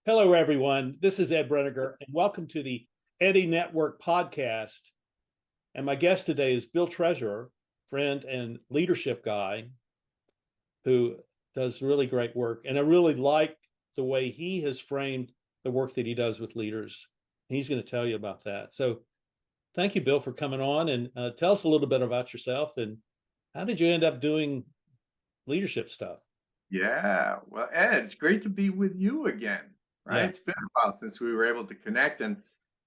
Hello, everyone. This is Ed Breniger, and welcome to the Eddie Network podcast. And my guest today is Bill Treasurer, friend and leadership guy who does really great work. And I really like the way he has framed the work that he does with leaders. He's going to tell you about that. So thank you, Bill, for coming on, and tell us a little bit about yourself and how did you end up doing leadership stuff? Yeah, well, Ed, it's great to be with you again, right? Yeah. It's been a while since we were able to connect, and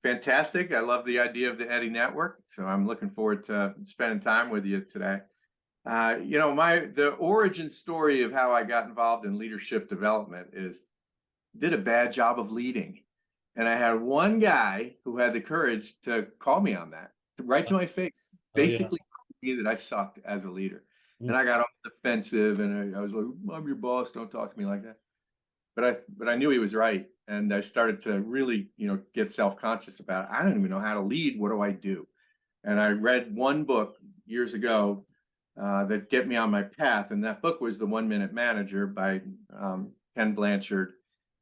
fantastic. I love the idea of the Eddie Network, so I'm looking forward to spending time with you today. The origin story of how I got involved in leadership development is did a bad job of leading, and I had one guy who had the courage to call me on that, right to my face, Oh, yeah. basically told me that I sucked as a leader. Mm. And I got all defensive, and I was like, "I'm your boss. Don't talk to me like that." But I knew he was right, and I started to really, get self-conscious about it. I don't even know how to lead. What do I do? And I read one book years ago that get me on my path, and that book was The 1 Minute Manager by Ken Blanchard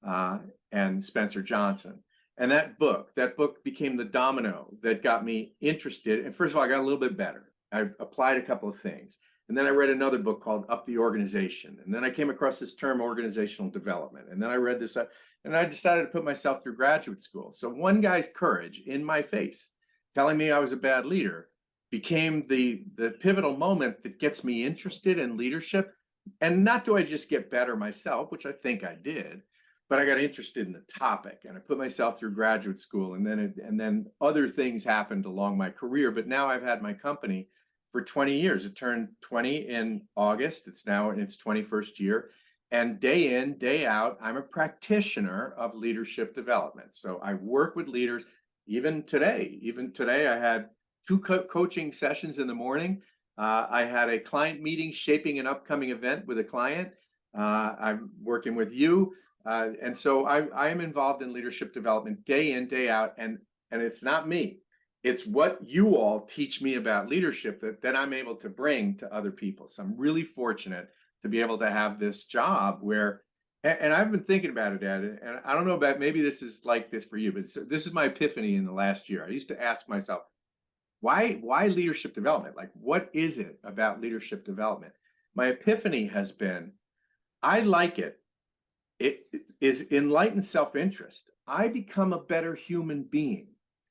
uh, and Spencer Johnson. And that book became the domino that got me interested. And first of all, I got a little bit better. I applied a couple of things. And then I read another book called Up the Organization. And then I came across this term organizational development. And then I read this, and I decided to put myself through graduate school. So one guy's courage in my face, telling me I was a bad leader, became the pivotal moment that gets me interested in leadership. And not do I just get better myself, which I think I did, but I got interested in the topic, and I put myself through graduate school, and then other things happened along my career. But now I've had my company for 20 years. It turned 20 in August. It's now in its 21st year. And day in, day out, I'm a practitioner of leadership development. So I work with leaders. Even today, I had two coaching sessions in the morning. I had a client meeting shaping an upcoming event with a client. I'm working with you. And so I am involved in leadership development day in, day out. And it's not me. It's what you all teach me about leadership that I'm able to bring to other people. So I'm really fortunate to be able to have this job where, and I've been thinking about it, Ed, and I don't know about, maybe this is like this for you, but this is my epiphany in the last year. I used to ask myself, why leadership development? Like, what is it about leadership development? My epiphany has been, I like it. It is enlightened self-interest. I become a better human being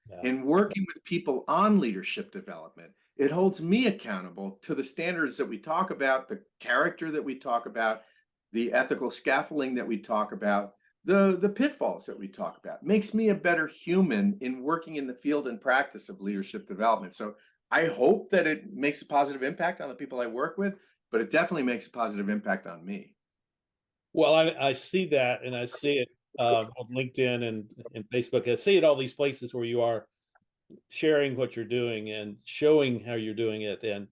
Yeah. in working with people on leadership development. It holds me accountable to the standards that we talk about, the character that we talk about, the ethical scaffolding that we talk about, the pitfalls that we talk about. It makes me a better human in working in the field and practice of leadership development. So I hope that it makes a positive impact on the people I work with, but it definitely makes a positive impact on me. Well, I see that, and I see it on LinkedIn and Facebook. I see it all these places where you are sharing what you're doing and showing how you're doing it. And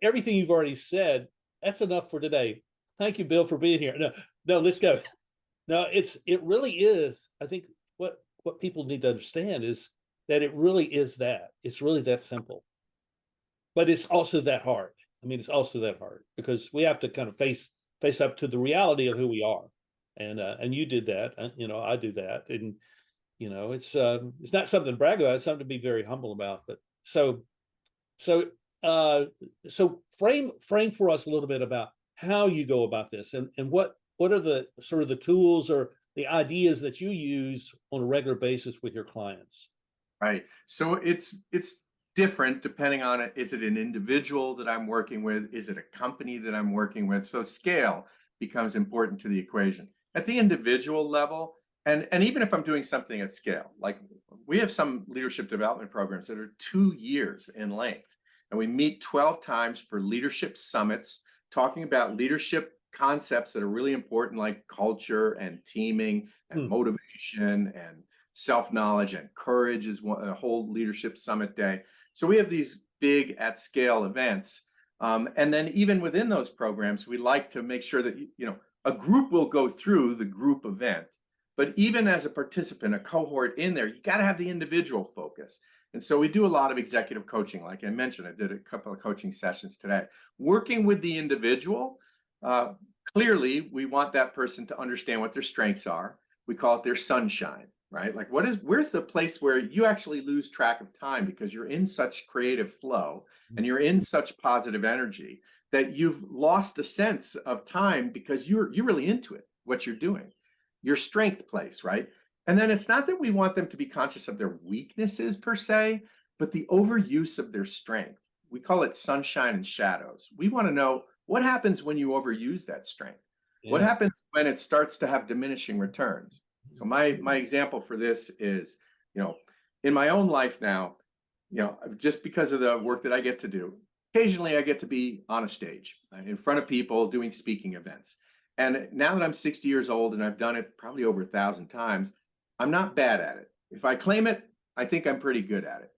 everything you've already said. That's enough for today. Thank you, Bill, for being here. No, let's go. No, it really is. I think what people need to understand is that it really is that. It's really that simple, but it's also that hard. I mean, it's also that hard because we have to kind of face up to the reality of who we are, and you did that. I do that, and it's not something to brag about. It's something to be very humble about. But so uh, so frame for us a little bit about how you go about this, and what are the sort of the tools or the ideas that you use on a regular basis with your clients. Right. So it's different depending on it. Is it an individual that I'm working with? Is it a company that I'm working with? So scale becomes important to the equation. At the individual level, and even if I'm doing something at scale, like we have some leadership development programs that are 2 years in length, and we meet 12 times for leadership summits, talking about leadership concepts that are really important, like culture and teaming and Hmm. motivation and self-knowledge, and courage is a whole leadership summit day. So we have these big at scale events. And then even within those programs, we like to make sure that, a group will go through the group event, but even as a participant, a cohort in there, you got to have the individual focus. And so we do a lot of executive coaching. Like I mentioned, I did a couple of coaching sessions today, working with the individual. clearly we want that person to understand what their strengths are. We call it their sunshine, right? Like where's the place where you actually lose track of time because you're in such creative flow and you're in such positive energy that you've lost a sense of time because you're really into it, what you're doing. Your strength place, right? And then it's not that we want them to be conscious of their weaknesses per se, but the overuse of their strength. We call it sunshine and shadows. We want to know what happens when you overuse that strength. What Yeah. happens when it starts to have diminishing returns? So my example for this is, you know, in my own life now, just because of the work that I get to do, occasionally I get to be on a stage in front of people doing speaking events. And now that I'm 60 years old and I've done it probably over 1,000 times, I'm not bad at it. If I claim it, I think I'm pretty good at it.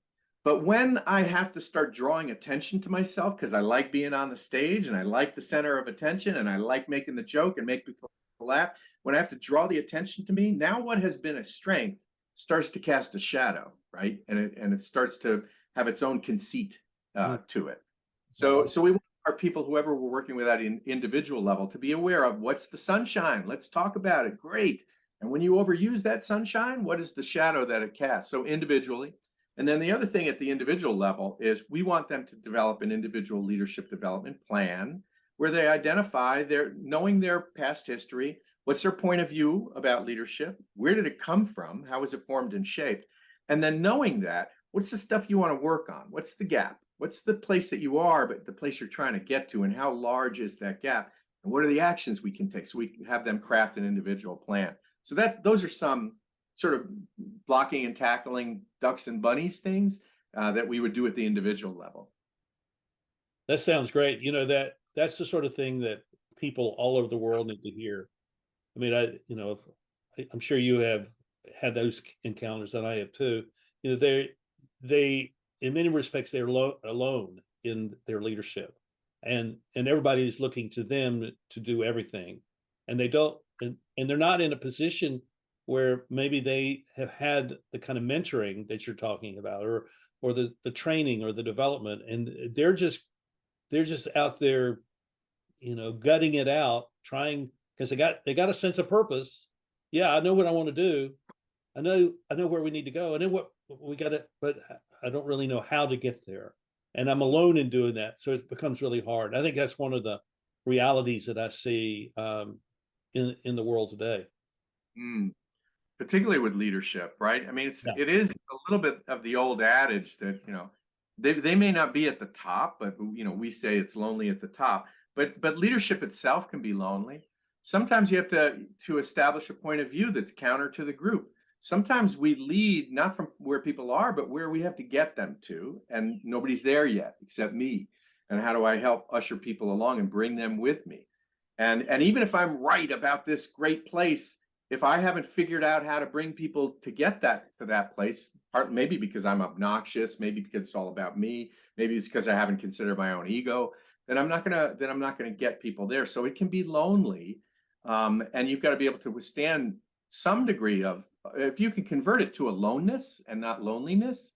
But when I have to start drawing attention to myself, because I like being on the stage and I like the center of attention and I like making the joke and make people laugh, when I have to draw the attention to me, now what has been a strength starts to cast a shadow, right? And it starts to have its own conceit to it. So we want our people, whoever we're working with at an individual level, to be aware of what's the sunshine. Let's talk about it. Great. And when you overuse that sunshine, what is the shadow that it casts? So individually. And then the other thing at the individual level is we want them to develop an individual leadership development plan where they identify knowing their past history, what's their point of view about leadership, where did it come from, how was it formed and shaped, and then knowing that, what's the stuff you want to work on, what's the gap, what's the place that you are, but the place you're trying to get to, and how large is that gap, and what are the actions we can take, so we can have them craft an individual plan. So those are some sort of blocking and tackling ducks and bunnies things that we would do at the individual level. That sounds great. That's the sort of thing that people all over the world need to hear. I mean, I'm sure you have had those encounters, that I have too. They in many respects they're alone in their leadership, and everybody's looking to them to do everything, and they don't, and they're not in a position where maybe they have had the kind of mentoring that you're talking about, or the training or the development, and they're just out there, gutting it out, trying, because they got a sense of purpose. Yeah, I know what I want to do. I know where we need to go. I know what we got to, but I don't really know how to get there. And I'm alone in doing that. So it becomes really hard. I think that's one of the realities that I see in the world today. Particularly with leadership, right? I mean, Yeah. it is a little bit of the old adage that, they may not be at the top, but we say it's lonely at the top. But leadership itself can be lonely. Sometimes you have to establish a point of view that's counter to the group. Sometimes we lead not from where people are, but where we have to get them to, and nobody's there yet except me. And how do I help usher people along and bring them with me? And even if I'm right about this great place, if I haven't figured out how to bring people to get to that place, maybe because I'm obnoxious, maybe because it's all about me, maybe it's because I haven't considered my own ego, then I'm not gonna get people there. So it can be lonely, and you've got to be able to withstand some degree of. If you can convert it to aloneness and not loneliness,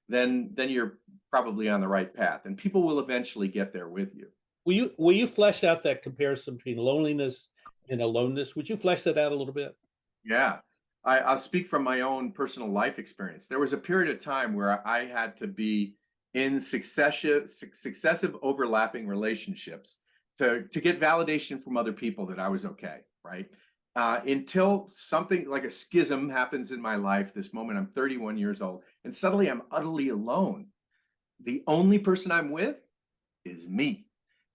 then you're probably on the right path, and people will eventually get there with you. Will you flesh out that comparison between loneliness and aloneness? Would you flesh that out a little bit? Yeah, I'll speak from my own personal life experience. There was a period of time where I had to be in successive overlapping relationships to get validation from other people that I was okay, right? Until something like a schism happens in my life. This moment, I'm 31 years old, and suddenly I'm utterly alone. The only person I'm with is me,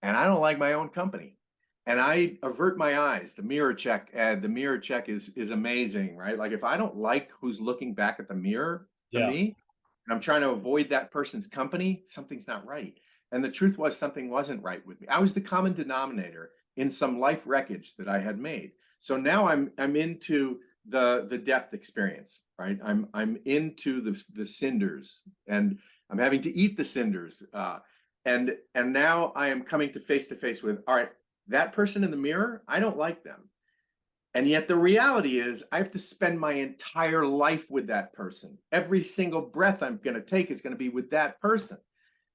and I don't like my own company. And I avert my eyes. The mirror check, the mirror check is amazing, right? Like if I don't like who's looking back at the mirror for Yeah. me, and I'm trying to avoid that person's company, something's not right. And the truth was something wasn't right with me. I was the common denominator in some life wreckage that I had made. So now I'm into the depth experience, right? I'm into the cinders, and I'm having to eat the cinders. And now I am coming to face with, all right, that person in the mirror, I don't like them. And yet the reality is I have to spend my entire life with that person. Every single breath I'm going to take is going to be with that person.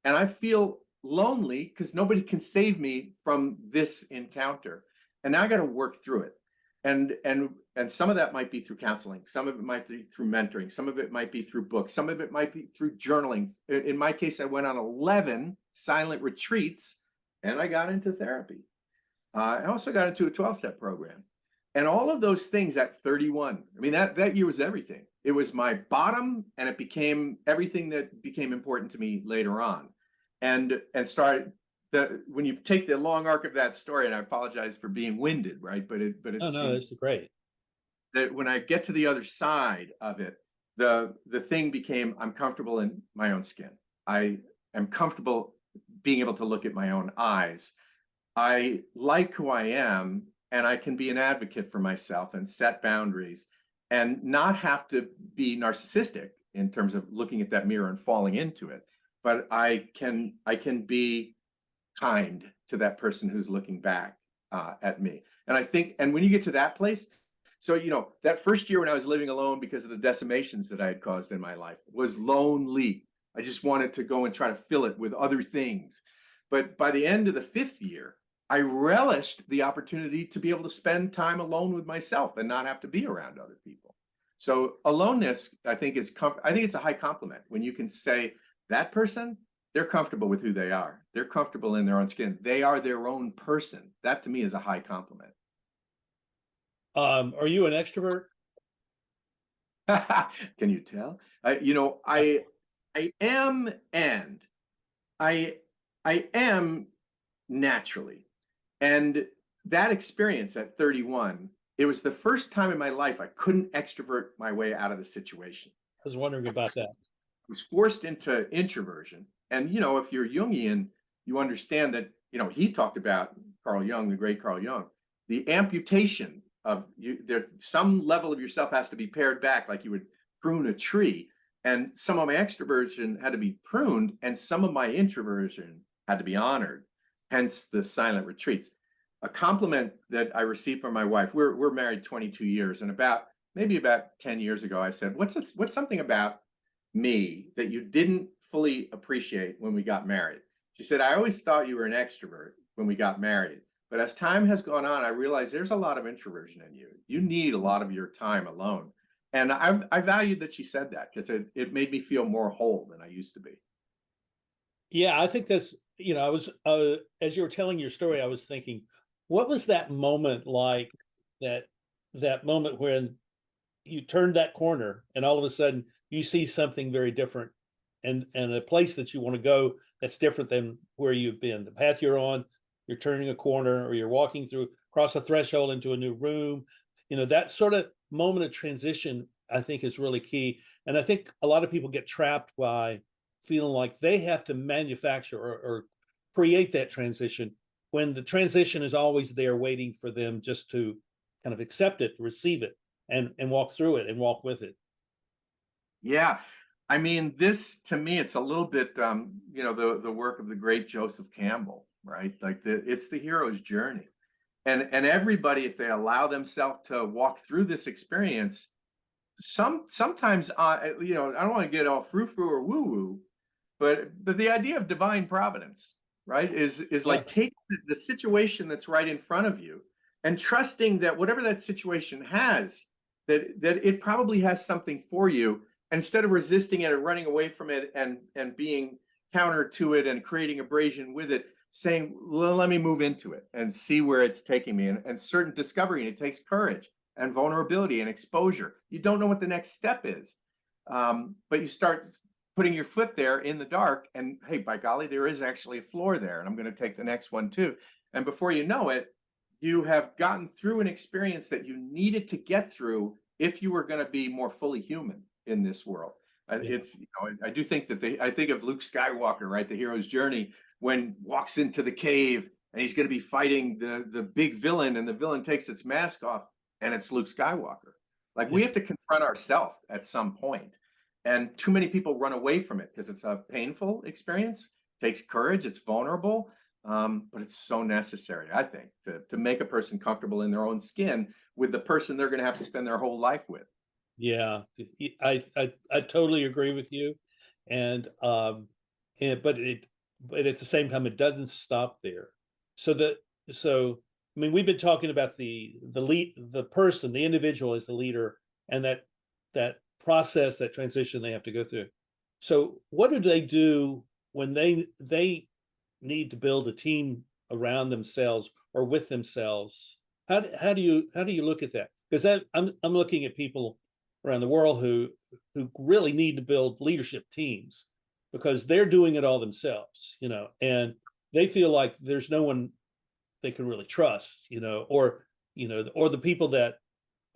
And I feel lonely because nobody can save me from this encounter. and now I got to work through it. And some of that might be through counseling, some of it might be through mentoring, some of it might be through books, some of it might be through journaling. In my case, I went on 11 silent retreats and I got into therapy. I also got into a 12-step program. And all of those things at 31, I mean, that year was everything. It was my bottom, and it became everything that became important to me later on. And started that when you take the long arc of that story, and I apologize for being winded, right? But it Oh, no, seems it's great. that when I get to the other side of it, the thing became, I'm comfortable in my own skin. I am comfortable being able to look at my own eyes. I like who I am, and I can be an advocate for myself and set boundaries and not have to be narcissistic in terms of looking at that mirror and falling into it. But I can be kind to that person who's looking back at me. And I think, and when you get to that place, so, that first year when I was living alone because of the decimations that I had caused in my life was lonely. I just wanted to go and try to fill it with other things. But by the end of the 5th year, I relished the opportunity to be able to spend time alone with myself and not have to be around other people. So aloneness, I think it's a high compliment when you can say that person, they're comfortable with who they are. They're comfortable in their own skin. They are their own person. That to me is a high compliment. Are you an extrovert? Can you tell? I am, and I am naturally. And that experience at 31, it was the first time in my life I couldn't extrovert my way out of the situation. I was wondering about that. I was forced into introversion. And if you're Jungian, you understand that, he talked about Carl Jung, the great Carl Jung, the amputation of you. There, some level of yourself has to be pared back, like you would prune a tree. And some of my extroversion had to be pruned, and some of my introversion had to be honored. Hence the silent retreats. A compliment that I received from my wife. We're married 22 years, and maybe about 10 years ago, I said, "What's something about me that you didn't fully appreciate when we got married?" She said, "I always thought you were an extrovert when we got married, but as time has gone on, I realized there's a lot of introversion in you. You need a lot of your time alone." And I valued that she said that, because it made me feel more whole than I used to be. Yeah, I think that's, I was, as you were telling your story, I was thinking, what was that moment like, that moment when you turned that corner and all of a sudden you see something very different, and a place that you want to go that's different than where you've been, the path you're on, you're turning a corner, or you're walking through, cross a threshold into a new room. That sort of moment of transition, I think, is really key. And I think a lot of people get trapped by feeling like they have to manufacture or create that transition, when the transition is always there waiting for them just to kind of accept it, receive it, and walk through it and walk with it. Yeah. I mean, this to me, it's a little bit, the work of the great Joseph Campbell, right? Like it's the hero's journey. And everybody, if they allow themselves to walk through this experience, sometimes, I don't want to get all frou-frou or woo-woo, but the idea of divine providence, right, is Yeah. like take the situation that's right in front of you and trusting that whatever that situation has, that it probably has something for you. And instead of resisting it or running away from it and being counter to it and creating abrasion with it, saying, well, let me move into it and see where it's taking me. And certain discovery, and it takes courage and vulnerability and exposure. You don't know what the next step is, but you start putting your foot there in the dark, and hey, by golly, there is actually a floor there, and I'm going to take the next one too. And before you know it, you have gotten through an experience that you needed to get through if you were going to be more fully human in this world. Yeah. It's, I do think that I think of Luke Skywalker, right? The hero's journey, when walks into the cave and he's going to be fighting the big villain, and the villain takes its mask off, and it's Luke Skywalker. Like, we have to confront ourselves at some point. And too many people run away from it because it's a painful experience, takes courage, it's vulnerable, but it's so necessary, I think, to make a person comfortable in their own skin with the person they're going to have to spend their whole life with. Yeah, I totally agree with you, and but at the same time, it doesn't stop there. So I mean, we've been talking about the person, the individual as the leader, and that process, that transition they have to go through. So what do they do when they need to build a team around themselves or with themselves? How do you look at that? Because I'm looking at people around the world who really need to build leadership teams because they're doing it all themselves, and they feel like there's no one they can really trust, or or the people that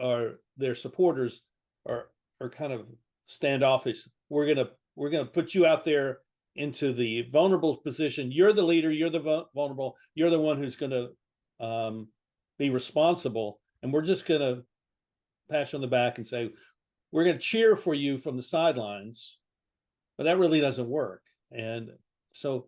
are their supporters are kind of standoffish. We're gonna put you out there into the vulnerable position. You're the leader. You're the vulnerable. You're the one who's going to be responsible, and we're just going to pat you on the back and say we're going to cheer for you from the sidelines, but that really doesn't work. And so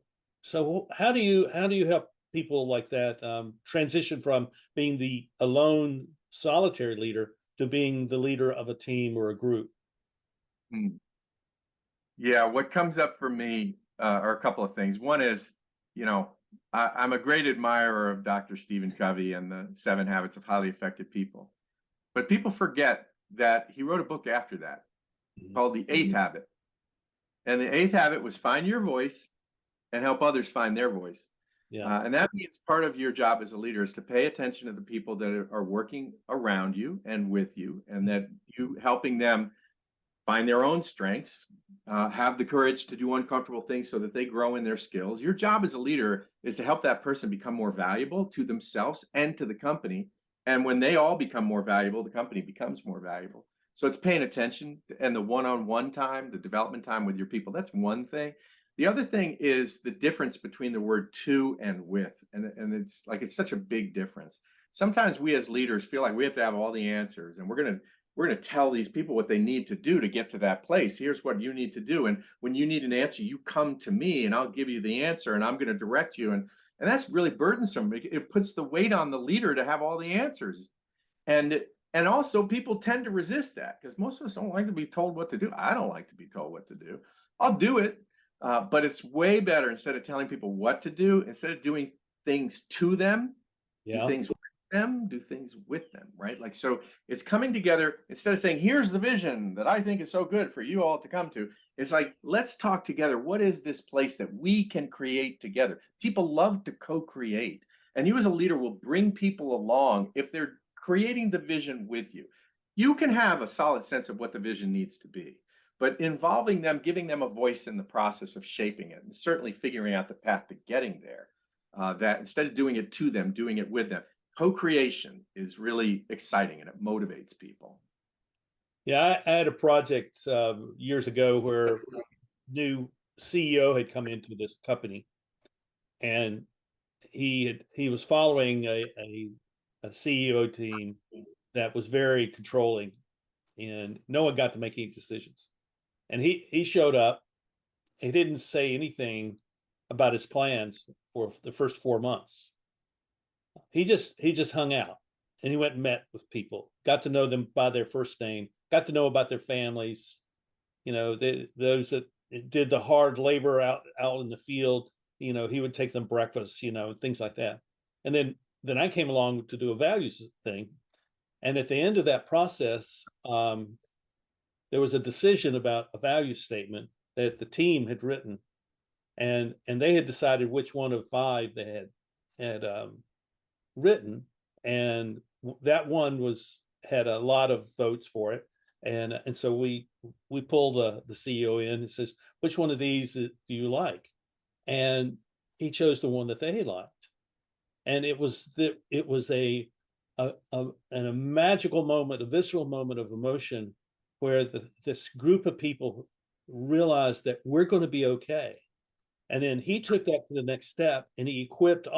how do you help people like that transition from being the alone solitary leader to being the leader of a team or a group? Yeah, what comes up for me are a couple of things. One is, I'm a great admirer of Dr. Stephen Covey and the 7 Habits of Highly Effective People. But people forget that he wrote a book after that called The 8th Habit. And the 8th habit was find your voice and help others find their voice. Yeah. And that means part of your job as a leader is to pay attention to the people that are working around you and with you, and that you helping them find their own strengths, have the courage to do uncomfortable things so that they grow in their skills. Your job as a leader is to help that person become more valuable to themselves and to the company. And when they all become more valuable, the company becomes more valuable. So it's paying attention and the one-on-one time, the development time with your people. That's one thing. The other thing is the difference between the word to and with. And it's such a big difference. Sometimes we as leaders feel like we have to have all the answers, and we're going to tell these people what they need to do to get to that place. Here's what you need to do. And when you need an answer, you come to me and I'll give you the answer and I'm going to direct you. And that's really burdensome. It puts the weight on the leader to have all the answers. And also people tend to resist that because most of us don't like to be told what to do. I don't like to be told what to do. I'll do it. But it's way better, instead of telling people what to do, instead of doing things to them, do things with them, do things with them, right? Like, so it's coming together. Instead of saying, here's the vision that I think is so good for you all to come to, it's like, let's talk together. What is this place that we can create together? People love to co-create, and you as a leader will bring people along if they're creating the vision with you. You can have a solid sense of what the vision needs to be, but involving them, giving them a voice in the process of shaping it, and certainly figuring out the path to getting there, that instead of doing it to them, doing it with them. Co-creation is really exciting and it motivates people. Yeah, I had a project years ago where new CEO had come into this company, and he was following a CEO team that was very controlling, and no one got to make any decisions. And he showed up. He didn't say anything about his plans for the first 4 months. He just hung out, and he went and met with people, got to know them by their first name, got to know about their families. Those that did the hard labor out in the field. He would take them breakfast, things like that. And then I came along to do a values thing, and at the end of that process, there was a decision about a value statement that the team had written, and they had decided which one of 5 they had written, and that one had a lot of votes for it, and so we pull the CEO in and says, which one of these do you like? And he chose the one that they liked, and it was a magical moment, a visceral moment of emotion, where this group of people realized that we're going to be okay. And then he took that to the next step, and he equipped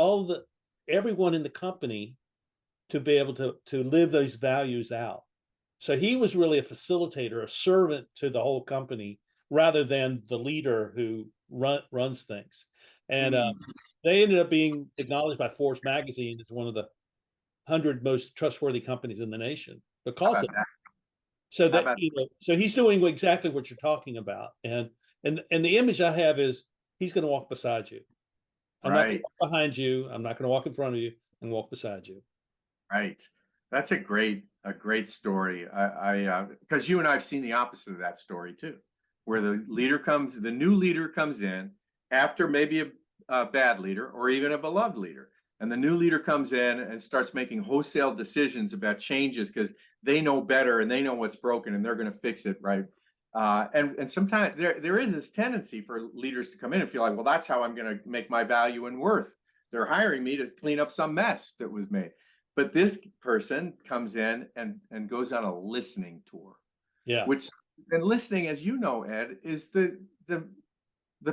everyone in the company to be able to live those values out. So he was really a facilitator, a servant to the whole company, rather than the leader who runs things. And they ended up being acknowledged by Forbes magazine as one of the 100 most trustworthy companies in the nation because of that. So so he's doing exactly what you're talking about, and the image I have is he's going to walk beside you. I'm not going to walk behind you. I'm not going to walk in front of you. and walk beside you. Right. That's a great story. Because you and I've seen the opposite of that story too, where the new leader comes in after maybe a bad leader or even a beloved leader. And the new leader comes in and starts making wholesale decisions about changes because they know better and they know what's broken and they're going to fix it, right? And sometimes there is this tendency for leaders to come in and feel like, well, that's how I'm going to make my value and worth. They're hiring me to clean up some mess that was made. But this person comes in and goes on a listening tour, Yeah. which, and listening, as you know, Ed, is the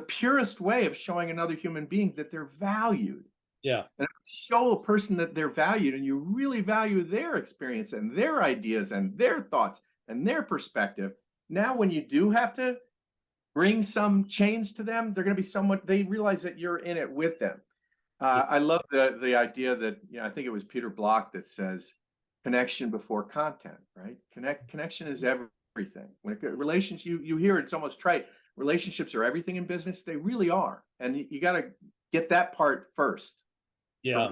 purest way of showing another human being that they're valued. Yeah. And show a person that they're valued and you really value their experience and their ideas and their thoughts and their perspective. Now, when you do have to bring some change to them, they're going to be somewhat, they realize that you're in it with them. Yeah. I love the idea that, I think it was Peter Block that says connection before content, right? Connection is everything. When relations, you hear it's almost trite. Relationships are everything in business. They really are. And you got to get that part first. Yeah.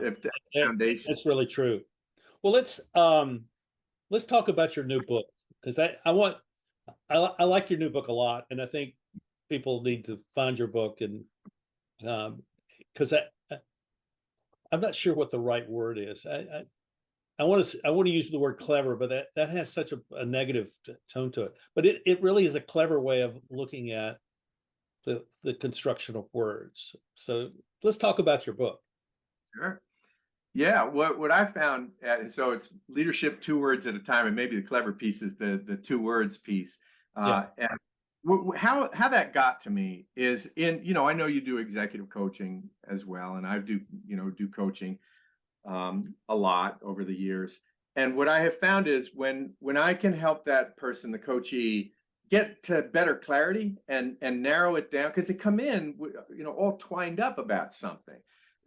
Foundation. That's really true. Well, let's talk about your new book, because I like your new book a lot, and I think people need to find your book, and because I'm not sure what the right word is. I want to use the word clever, but that has such a negative tone to it. But it really is a clever way of looking at the construction of words. So let's talk about your book. Sure. Yeah, what I found, and so it's leadership 2 words at a time, and maybe the clever piece is the 2 words piece. Yeah. And how that got to me is in, I know you do executive coaching as well, and I do coaching a lot over the years. And what I have found is when I can help that person, the coachee, get to better clarity and narrow it down, because they come in, all twined up about something.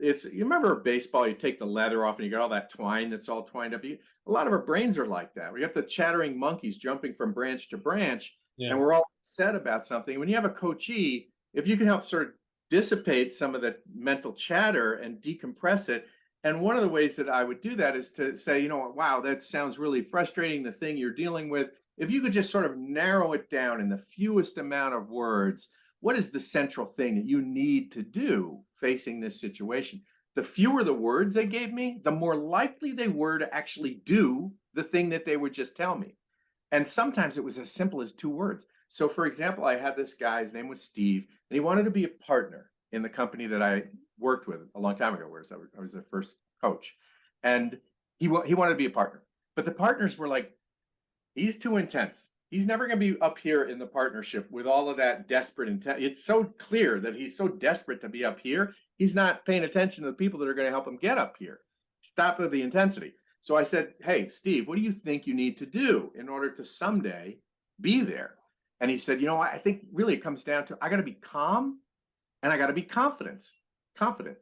You remember baseball, you take the leather off and you got all that twine that's all twined up. A lot of our brains are like that. We got the chattering monkeys jumping from branch to branch, and we're all upset about something. When you have a coachee, if you can help sort of dissipate some of the mental chatter and decompress it. And one of the ways that I would do that is to say, wow, that sounds really frustrating, the thing you're dealing with. If you could just sort of narrow it down in the fewest amount of words, what is the central thing that you need to do facing this situation? The fewer the words they gave me, the more likely they were to actually do the thing that they would just tell me. And sometimes it was as simple as 2 words. So for example, I had this guy, his name was Steve, and he wanted to be a partner in the company that I worked with a long time ago, where I was their first coach. And he wanted to be a partner. But the partners were like, he's too intense. He's never going to be up here in the partnership with all of that desperate intent. It's so clear that he's so desperate to be up here. He's not paying attention to the people that are going to help him get up here. Stop with the intensity. So I said, hey, Steve, what do you think you need to do in order to someday be there? And he said, I think really it comes down to, I got to be calm and I got to be confident. And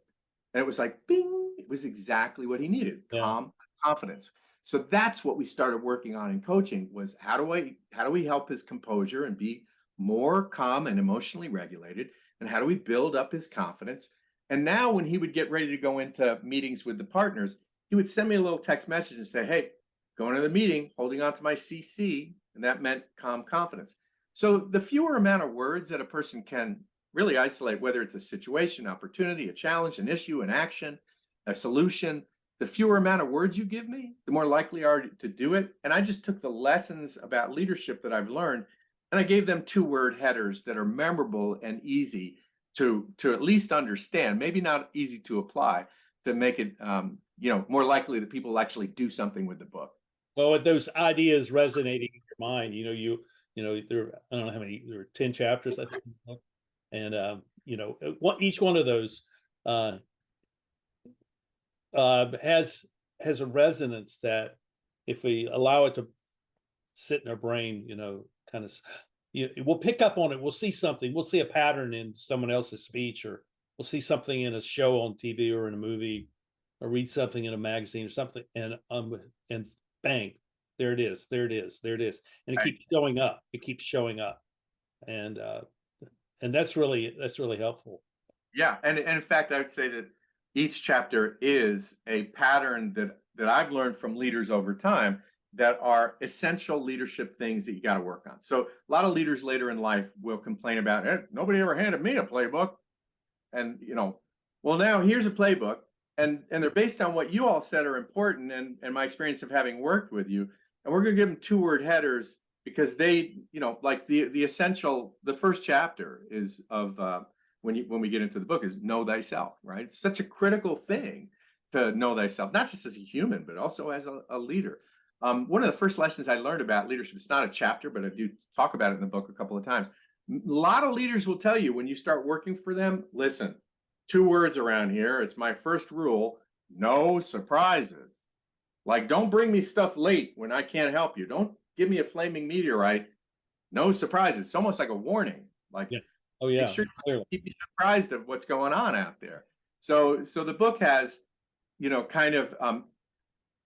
it was like, bing, it was exactly what he needed. Calm, confidence. So that's what we started working on in coaching, was how do we help his composure and be more calm and emotionally regulated? And how do we build up his confidence? And now when he would get ready to go into meetings with the partners, he would send me a little text message and say, hey, going to the meeting, holding on to my CC. And that meant calm confidence. So the fewer amount of words that a person can really isolate, whether it's a situation, opportunity, a challenge, an issue, an action, a solution, the fewer amount of words you give me, the more likely are to do it. And I just took the lessons about leadership that I've learned, and I gave them 2-word headers that are memorable and easy to at least understand, maybe not easy to apply, to make it more likely that people will actually do something with the book. Well, with those ideas resonating in your mind, there, I don't know how many, there are 10 chapters, I think. And each one of those has a resonance that, if we allow it to sit in our brain, kind of, we'll pick up on it. We'll see something. We'll see a pattern in someone else's speech, or we'll see something in a show on TV or in a movie, or read something in a magazine or something, and bang, there it is, and it keeps showing up. It keeps showing up, and that's really helpful. Yeah, and in fact, I would say that each chapter is a pattern that I've learned from leaders over time that are essential leadership things that you got to work on. So a lot of leaders later in life will complain about, nobody ever handed me a playbook. And well, now here's a playbook, and they're based on what you all said are important, and my experience of having worked with you. And we're going to give them 2-word headers because they, like the essential, the first chapter is of when we get into the book is know thyself, right? It's such a critical thing to know thyself, not just as a human, but also as a leader. One of the first lessons I learned about leadership, it's not a chapter, but I do talk about it in the book a couple of times. A lot of leaders will tell you when you start working for them, listen, 2 words around here. It's my first rule. No surprises. Like, don't bring me stuff late when I can't help you. Don't give me a flaming meteorite. No surprises. It's almost like a warning. Like, Yeah. Oh yeah. make sure you keep me apprised of what's going on out there. So the book has, kind of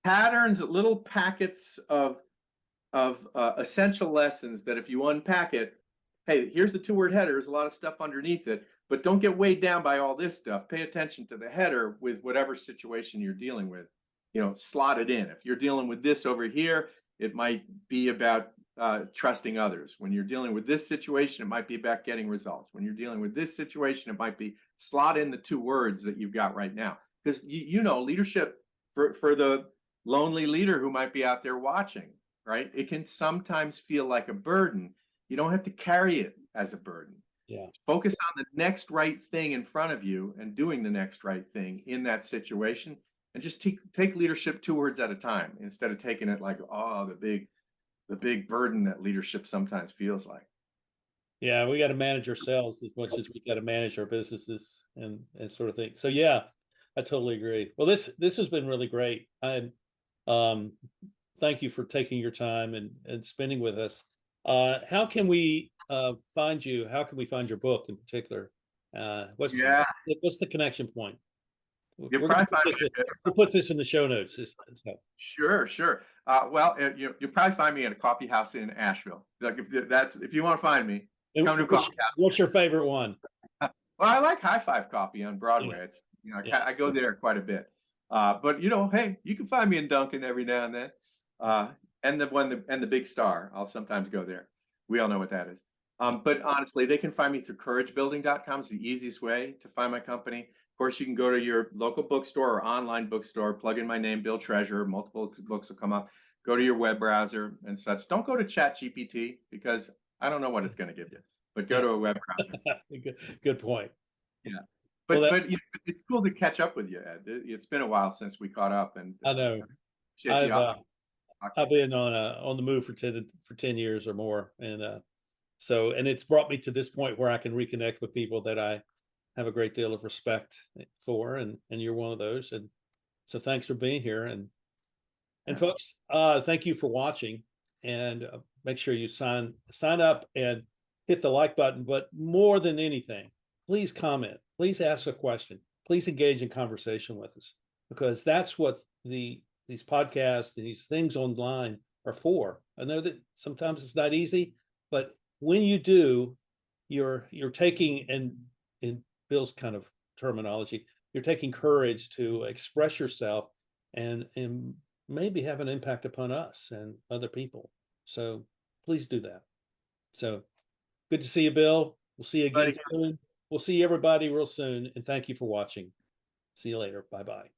patterns, little packets of essential lessons that if you unpack it, hey, here's the 2-word header. There's a lot of stuff underneath it, but don't get weighed down by all this stuff. Pay attention to the header with whatever situation you're dealing with. Slot it in. If you're dealing with this over here, it might be about trusting others. When you're dealing with this situation, it might be about getting results. When you're dealing with this situation, it might be slot in the 2 words that you've got right now. Because leadership for the lonely leader who might be out there watching, right? It can sometimes feel like a burden. You don't have to carry it as a burden. Yeah. Focus on the next right thing in front of you and doing the next right thing in that situation, and just take leadership 2 words at a time instead of taking it like, oh, the big burden that leadership sometimes feels like. Yeah, we got to manage ourselves as much as we got to manage our businesses and sort of thing. So yeah, I totally agree. Well, this has been really great. Thank you for taking your time and spending with us. How can we find you? How can we find your book in particular? What's the connection point? You'll probably find me. We'll put this in the show notes. Sure. Well, you'll probably find me at a coffee house in Asheville. Like if you want to find me, come to a coffee house. What's your favorite one? Well, I like High Five Coffee on Broadway. Yeah. It's I go there quite a bit. But hey, you can find me in Duncan every now and then. And the Big Star. I'll sometimes go there. We all know what that is. But honestly, they can find me through couragebuilding.com. It's the easiest way to find my company. Of course, you can go to your local bookstore or online bookstore, plug in my name, Bill Treasurer, multiple books will come up. Go to your web browser and such. Don't go to ChatGPT because I don't know what it's going to give you, but go to a web browser. Good point. Yeah. But it's cool to catch up with you, Ed. It's been a while since we caught up, and I know I've been on the move for 10 years or more, and it's brought me to this point where I can reconnect with people that I have a great deal of respect for, and you're one of those. And so thanks for being here, and folks, thank you for watching, and make sure you sign up and hit the like button. But more than anything, please comment, please ask a question, please engage in conversation with us, because that's what these podcasts, these things online are for. I know that sometimes it's not easy, but when you do, you're taking, and in Bill's kind of terminology, you're taking courage to express yourself and maybe have an impact upon us and other people. So please do that. So good to see you, Bill. We'll see you again soon. We'll see everybody real soon. And thank you for watching. See you later. Bye-bye.